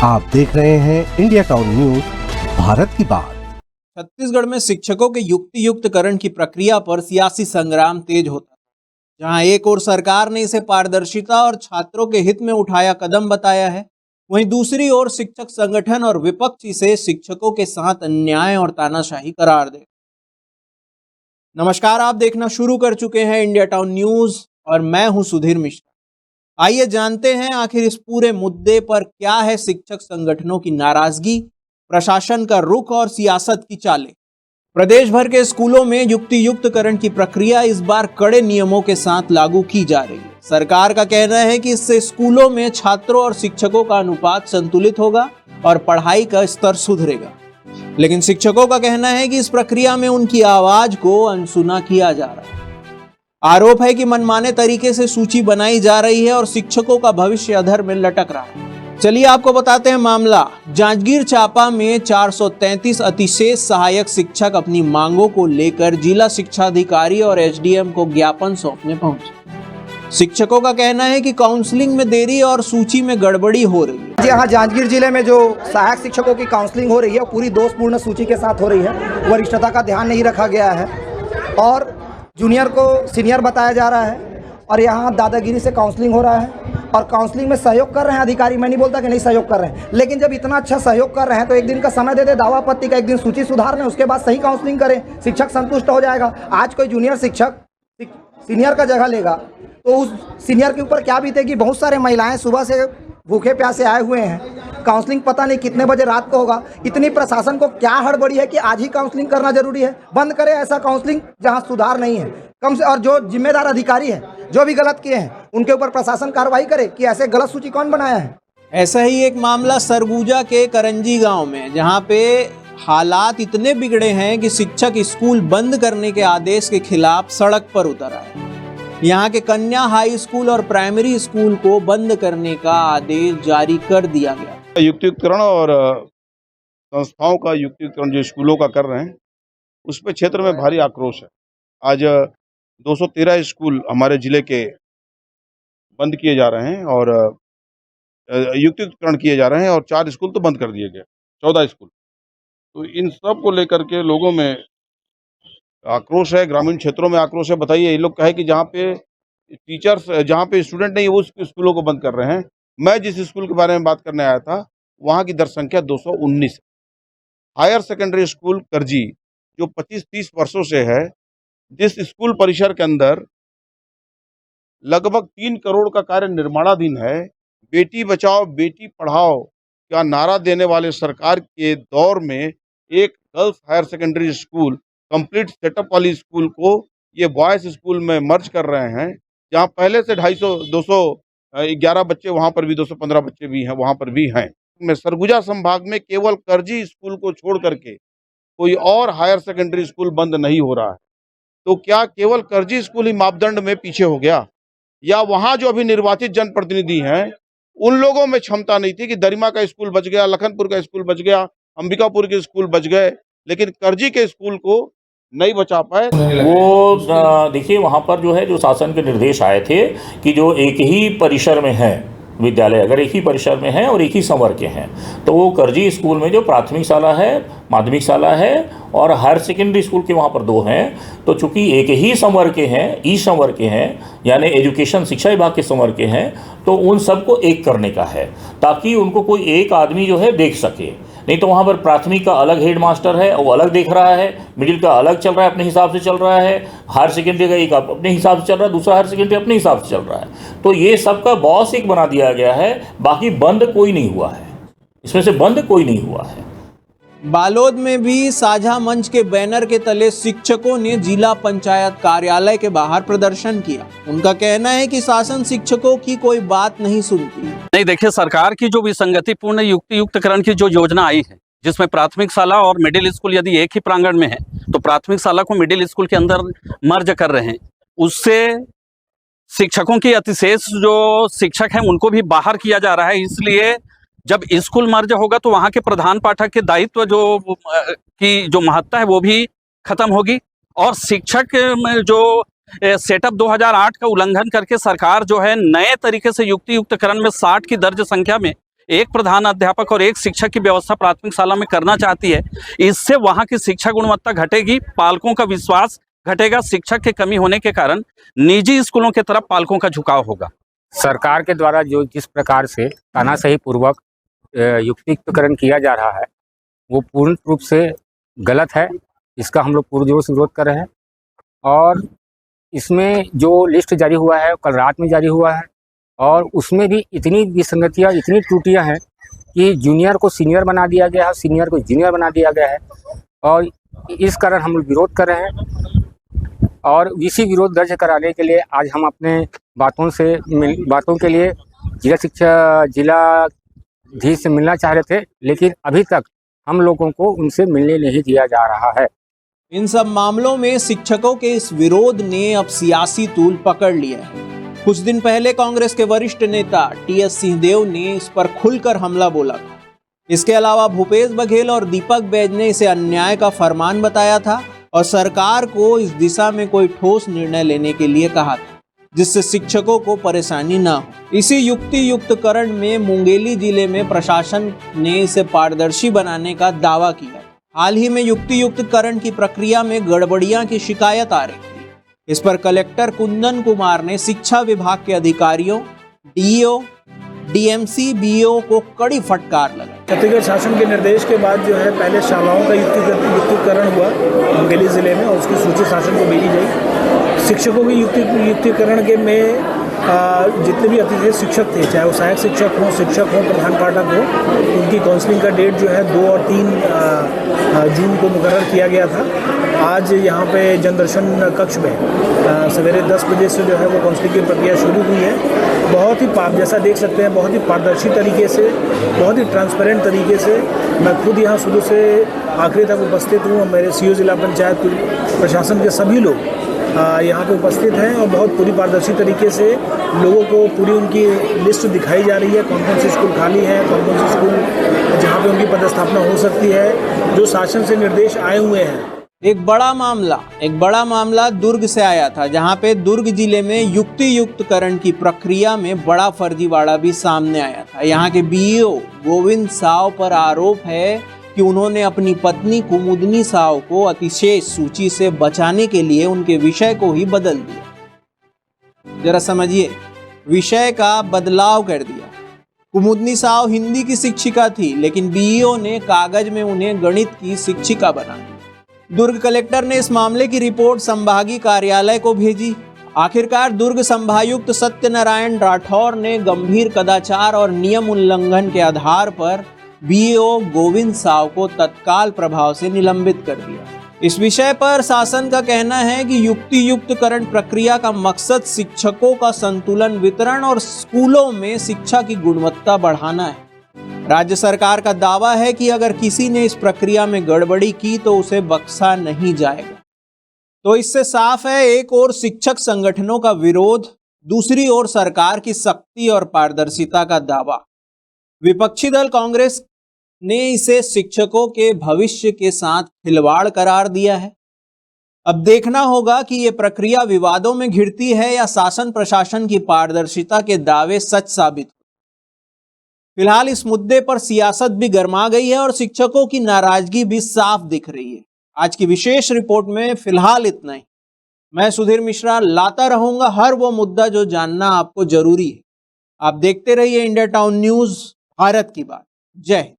आप देख रहे हैं इंडिया टाउन न्यूज, भारत की बात। छत्तीसगढ़ में शिक्षकों के युक्तियुक्तकरण की प्रक्रिया पर सियासी संग्राम तेज होता है। जहां एक ओर सरकार ने इसे पारदर्शिता और छात्रों के हित में उठाया कदम बताया है, वहीं दूसरी ओर शिक्षक संगठन और विपक्ष इसे शिक्षकों के साथ अन्याय और तानाशाही करार दे। नमस्कार, आप देखना शुरू कर चुके हैं इंडिया टाउन न्यूज और मैं हूं सुधीर मिश्रा। आइए जानते हैं आखिर इस पूरे मुद्दे पर क्या है शिक्षक संगठनों की नाराजगी, प्रशासन का रुख और सियासत की चालें। प्रदेश भर के स्कूलों में युक्तियुक्तकरण की प्रक्रिया इस बार कड़े नियमों के साथ लागू की जा रही है। सरकार का कहना है कि इससे स्कूलों में छात्रों और शिक्षकों का अनुपात संतुलित होगा और पढ़ाई का स्तर सुधरेगा। लेकिन शिक्षकों का कहना है कि इस प्रक्रिया में उनकी आवाज को अनसुना किया जा रहा है। आरोप है कि मनमाने तरीके से सूची बनाई जा रही है और शिक्षकों का भविष्य अधर में लटक रहा है। चलिए आपको बताते हैं मामला। जांजगीर चांपा में 433 अतिशेष सहायक शिक्षक अपनी मांगों को लेकर जिला शिक्षा अधिकारी और एसडीएम को ज्ञापन सौंपने पहुंचे। शिक्षकों का कहना है कि काउंसलिंग में देरी और सूची में गड़बड़ी हो रही है। यहाँ जांजगीर जिले में जो सहायक शिक्षकों की काउंसलिंग हो रही है पूरी दोषपूर्ण सूची के साथ हो रही है। वरिष्ठता का ध्यान नहीं रखा गया है और जूनियर को सीनियर बताया जा रहा है और यहाँ दादागिरी से काउंसलिंग हो रहा है और काउंसलिंग में सहयोग कर रहे हैं अधिकारी। मैं नहीं बोलता कि नहीं सहयोग कर रहे हैं, लेकिन जब इतना अच्छा सहयोग कर रहे हैं तो एक दिन का समय दे दे, दावा आपत्ति का, एक दिन सूची सुधार लें, उसके बाद सही काउंसलिंग करें, शिक्षक संतुष्ट हो जाएगा। आज कोई जूनियर शिक्षक सीनियर का जगह लेगा तो उस सीनियर के ऊपर क्या बीतेगी। बहुत सारे महिलाएं सुबह से भूखे प्यासे आए हुए हैं। काउंसलिंग पता नहीं कितने बजे रात को होगा। इतनी प्रशासन को क्या हड़बड़ी है कि आज ही काउंसलिंग करना जरूरी है। बंद करे ऐसा काउंसलिंग जहां सुधार नहीं है कम से, और जो जिम्मेदार अधिकारी है जो भी गलत किए हैं उनके ऊपर प्रशासन कार्रवाई करे कि ऐसे गलत सूची कौन बनाया है। ऐसा ही एक मामला सरगुजा के करंजी गांव में, जहां पे हालात इतने बिगड़े हैं कि शिक्षक स्कूल बंद करने के आदेश के खिलाफ सड़क पर उतर आए। यहाँ के कन्या हाई स्कूल और प्राइमरी स्कूल को बंद करने का आदेश जारी कर दिया गया। युक्तियुक्तकरण और संस्थाओं का युक्तियुक्तकरण जो स्कूलों का कर रहे हैं उस पर क्षेत्र में भारी आक्रोश है। आज 213 स्कूल हमारे जिले के बंद किए जा रहे हैं और युक्तियुक्तकरण किए जा रहे हैं और 4 स्कूल तो बंद कर दिए गए, 14 स्कूल। तो इन सब को लेकर के लोगों में आक्रोश है, ग्रामीण क्षेत्रों में आक्रोश है। बताइए, ये लोग कहे कि जहाँ पे टीचर्स, जहाँ पे स्टूडेंट नहीं है उस स्कूलों को बंद कर रहे हैं। मैं जिस स्कूल के बारे में बात करने आया था वहाँ की दर संख्या 219 है। हायर सेकेंडरी स्कूल करजी जो 25-30 वर्षों से है, जिस स्कूल परिसर के अंदर लगभग 3 करोड़ का कार्य निर्माणाधीन है। बेटी बचाओ बेटी पढ़ाओ का नारा देने वाले सरकार के दौर में एक girls higher secondary school, complete setup वाली स्कूल को ये बॉयज स्कूल में मर्ज कर रहे हैं। जहाँ पहले से 211 बच्चे, वहाँ पर भी 215 बच्चे भी हैं, वहाँ पर भी हैं। में सरगुजा संभाग में केवल करजी स्कूल को छोड़ करके कोई और हायर सेकेंडरी स्कूल बंद नहीं हो रहा है। तो क्या केवल करजी स्कूल ही मापदंड में पीछे हो गया, या वहाँ जो अभी निर्वाचित जनप्रतिनिधि हैं उन लोगों में क्षमता नहीं थी कि दरिमा का स्कूल बच गया, लखनपुर का स्कूल बच गया, अंबिकापुर के स्कूल बच गए, लेकिन करजी के स्कूल को नहीं बचा पाए। वो देखिए, वहाँ पर जो है जो शासन के निर्देश आए थे कि जो एक ही परिसर में है विद्यालय, अगर एक ही परिसर में है और एक ही संवर के हैं, तो वो करजी स्कूल में जो प्राथमिक शाला है, माध्यमिक शाला है और हायर सेकेंडरी स्कूल के वहाँ पर 2 हैं। तो चूंकि एक ही संवर के हैं, ई संवर के हैं, यानी एजुकेशन शिक्षा विभाग के संवर के हैं, तो उन सबको एक करने का है ताकि उनको कोई एक आदमी जो है देख सके। नहीं तो वहाँ पर प्राथमिक का अलग हेड मास्टर है, वो अलग देख रहा है, मिडिल का अलग चल रहा है, अपने हिसाब से चल रहा है, हायर सेकेंडरी का एक अपने हिसाब से चल रहा है, दूसरा हायर सेकेंडरी अपने हिसाब से चल रहा है। तो ये सबका बॉस एक बना दिया गया है, बाकी बंद कोई नहीं हुआ है, इसमें से बंद कोई नहीं हुआ है। बालोद में भी साझा मंच के बैनर के तले शिक्षकों ने जिला पंचायत कार्यालय के बाहर प्रदर्शन किया। उनका कहना है कि शासन शिक्षकों की कोई बात नहीं सुनती। नहीं, देखिए, सरकार की जो विसंगतिपूर्ण युक्तियुक्तकरण की जो योजना आई है, जिसमें प्राथमिक शाला और मिडिल स्कूल यदि एक ही प्रांगण में है तो प्राथमिक शाला को मिडिल स्कूल के अंदर मर्ज कर रहे हैं, उससे शिक्षकों की अतिशेष जो शिक्षक हैं उनको भी बाहर किया जा रहा है। इसलिए जब स्कूल मर्ज होगा तो वहाँ के प्रधान पाठक के दायित्व की जो महत्ता है वो भी खत्म होगी और शिक्षक जो सेटअप 2008 का उल्लंघन करके सरकार जो है नए तरीके से युक्तियुक्तकरण में 60 की दर्ज संख्या में एक प्रधान अध्यापक और एक शिक्षक की व्यवस्था प्राथमिक शाला में करना चाहती है। इससे वहाँ की शिक्षा गुणवत्ता घटेगी, पालकों का विश्वास घटेगा, शिक्षक की कमी होने के कारण निजी स्कूलों की तरफ पालकों का झुकाव होगा। सरकार के द्वारा जो जिस प्रकार से तानाशाही पूर्वक युक्तिकरण किया जा रहा है वो पूर्ण रूप से गलत है। इसका हम लोग पूरे जोर से विरोध कर रहे हैं और इसमें जो लिस्ट जारी हुआ है कल रात में जारी हुआ है और उसमें भी इतनी विसंगतियाँ, इतनी त्रुटियां हैं कि जूनियर को सीनियर बना दिया गया है, सीनियर को जूनियर बना दिया गया है और इस कारण हम लोग विरोध कर रहे हैं। और इसी विरोध दर्ज कराने के लिए आज हम अपने बातों के लिए जिलाधीश से मिलना चाह रहे थे, लेकिन अभी तक हम लोगों को उनसे मिलने नहीं दिया जा रहा है। इन सब मामलों में शिक्षकों के इस विरोध ने अब सियासी तूल पकड़ लिया है। कुछ दिन पहले कांग्रेस के वरिष्ठ नेता टीएस सिंहदेव ने इस पर खुलकर हमला बोला था। इसके अलावा भूपेश बघेल और दीपक बैज ने इसे अन्याय का फरमान बताया था और सरकार को इस दिशा में कोई ठोस निर्णय लेने के लिए कहा था जिससे शिक्षकों को परेशानी ना हो। इसी युक्तियुक्तकरण में मुंगेली जिले में प्रशासन ने इसे पारदर्शी बनाने का दावा किया। हाल ही में युक्तियुक्तकरण की प्रक्रिया में गड़बड़ियां की शिकायत आ रही थी। इस पर कलेक्टर कुंदन कुमार ने शिक्षा विभाग के अधिकारियों, डीईओ, डीएमसी, बीईओ को कड़ी फटकार लगाई। छत्तीसगढ़ शासन के निर्देश के बाद जो है पहले शालाओं का युक्तिकरण हुआ मुंगेली जिले में और उसकी सूची शासन को भेजी गई। शिक्षकों की युक्तिकरण के में जितने भी अतिथि शिक्षक थे, चाहे वो सहायक शिक्षक हों, प्रधान पाठक हो, उनकी काउंसलिंग का डेट जो है 2 और 3 जून को मुकर्रर किया गया था। आज यहाँ पे जनदर्शन कक्ष में सवेरे 10 बजे से जो है वो काउंसलिंग की प्रक्रिया शुरू हुई है। बहुत ही जैसा देख सकते हैं बहुत ही पारदर्शी तरीके से, बहुत ही ट्रांसपेरेंट तरीके से मैं खुद यहाँ शुरू से आखिरी तक उपस्थित हूँ। मेरे सीईओ जिला पंचायत प्रशासन के सभी लोग यहाँ पे उपस्थित हैं और बहुत पूरी पारदर्शी तरीके से लोगों को पूरी उनकी लिस्ट दिखाई जा रही है, कौन-कौन से स्कूल खाली हैं, कौन-कौन से स्कूल जहाँ पे उनकी पदस्थापना हो सकती है, जो शासन से निर्देश आए हुए हैं। एक बड़ा मामला दुर्ग से आया था, जहां पे दुर्ग जिले में युक्तियुक्तकरण की प्रक्रिया में बड़ा फर्जीवाड़ा भी सामने आया था। यहाँ के बीईओ गोविंद साव पर आरोप है कि उन्होंने अपनी पत्नी कुमुदनी साव को अतिशेष सूची से बचाने के लिए उनके विषय को ही बदल दिया। जरा समझिए, विषय का बदलाव कर दिया। कुमुदनी साव हिंदी की शिक्षिका थी, लेकिन बीईओ ने कागज में उन्हें गणित की शिक्षिका बना दिया। दुर्ग कलेक्टर ने इस मामले की रिपोर्ट संभागीय कार्यालय को भेजी। आखिरकार दुर्ग संभायुक्त सत्यनारायण राठौर ने गंभीर कदाचार और नियम उल्लंघन के आधार पर बीईओ गोविंद साव को तत्काल प्रभाव से निलंबित कर दिया। इस विषय पर शासन का कहना है कि युक्तियुक्तकरण प्रक्रिया का मकसद शिक्षकों का संतुलन वितरण और स्कूलों में शिक्षा की गुणवत्ता बढ़ाना है। राज्य सरकार का दावा है कि अगर किसी ने इस प्रक्रिया में गड़बड़ी की तो उसे बख्शा नहीं जाएगा। तो इससे साफ है, एक ओर शिक्षक संगठनों का विरोध, दूसरी ओर सरकार की सख्ती और पारदर्शिता का दावा। विपक्षी दल कांग्रेस ने इसे शिक्षकों के भविष्य के साथ खिलवाड़ करार दिया है। अब देखना होगा कि ये प्रक्रिया विवादों में घिरती है या शासन प्रशासन की पारदर्शिता के दावे सच साबित। फिलहाल इस मुद्दे पर सियासत भी गर्मा गई है और शिक्षकों की नाराजगी भी साफ दिख रही है। आज की विशेष रिपोर्ट में फिलहाल इतना ही। मैं सुधीर मिश्रा लाता रहूंगा हर वो मुद्दा जो जानना आपको जरूरी है। आप देखते रहिए इंडिया टाउन न्यूज, भारत की बात। जय हिंद।